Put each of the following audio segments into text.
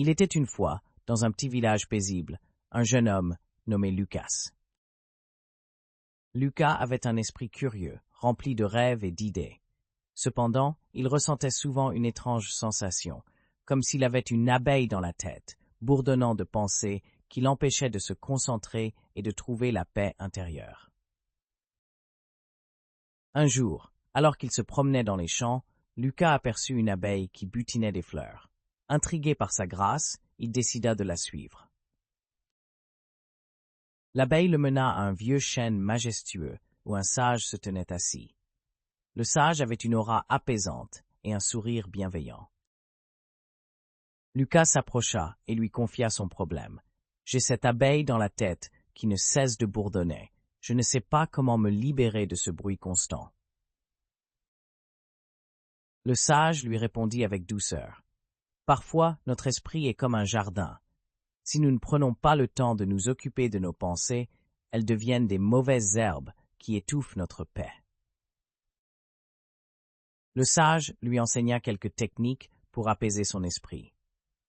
Il était une fois, dans un petit village paisible, un jeune homme nommé Lucas. Lucas avait un esprit curieux, rempli de rêves et d'idées. Cependant, il ressentait souvent une étrange sensation, comme s'il avait une abeille dans la tête, bourdonnant de pensées qui l'empêchaient de se concentrer et de trouver la paix intérieure. Un jour, alors qu'il se promenait dans les champs, Lucas aperçut une abeille qui butinait des fleurs. Intrigué par sa grâce, il décida de la suivre. L'abeille le mena à un vieux chêne majestueux où un sage se tenait assis. Le sage avait une aura apaisante et un sourire bienveillant. Lucas s'approcha et lui confia son problème. « J'ai cette abeille dans la tête qui ne cesse de bourdonner. Je ne sais pas comment me libérer de ce bruit constant. » Le sage lui répondit avec douceur. « Parfois, notre esprit est comme un jardin. Si nous ne prenons pas le temps de nous occuper de nos pensées, elles deviennent des mauvaises herbes qui étouffent notre paix. » Le sage lui enseigna quelques techniques pour apaiser son esprit.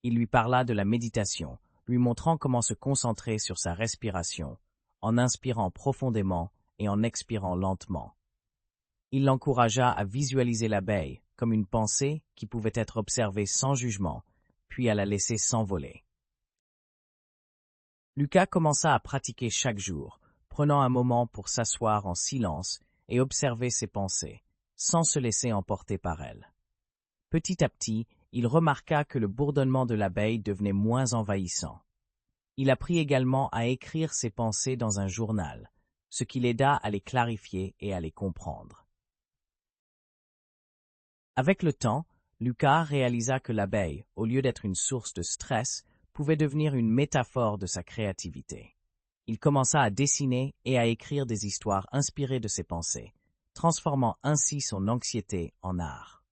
Il lui parla de la méditation, lui montrant comment se concentrer sur sa respiration, en inspirant profondément et en expirant lentement. Il l'encouragea à visualiser l'abeille comme une pensée qui pouvait être observée sans jugement, puis à la laisser s'envoler. Lucas commença à pratiquer chaque jour, prenant un moment pour s'asseoir en silence et observer ses pensées, sans se laisser emporter par elles. Petit à petit, il remarqua que le bourdonnement de l'abeille devenait moins envahissant. Il apprit également à écrire ses pensées dans un journal, ce qui l'aida à les clarifier et à les comprendre. Avec le temps, Lucas réalisa que l'abeille, au lieu d'être une source de stress, pouvait devenir une métaphore de sa créativité. Il commença à dessiner et à écrire des histoires inspirées de ses pensées, transformant ainsi son anxiété en art.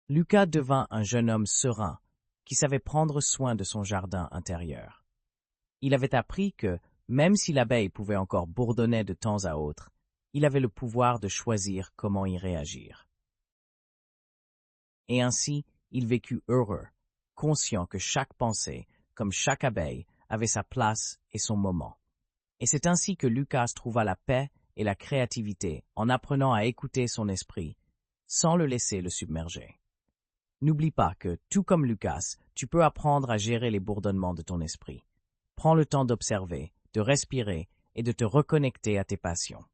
Lucas devint un jeune homme serein, qui savait prendre soin de son jardin intérieur. Il avait appris que, même si l'abeille pouvait encore bourdonner de temps à autre, il avait le pouvoir de choisir comment y réagir. Et ainsi, il vécut heureux, conscient que chaque pensée, comme chaque abeille, avait sa place et son moment. Et c'est ainsi que Lucas trouva la paix et la créativité en apprenant à écouter son esprit, sans le laisser le submerger. N'oublie pas que, tout comme Lucas, tu peux apprendre à gérer les bourdonnements de ton esprit. Prends le temps d'observer, de respirer et de te reconnecter à tes passions.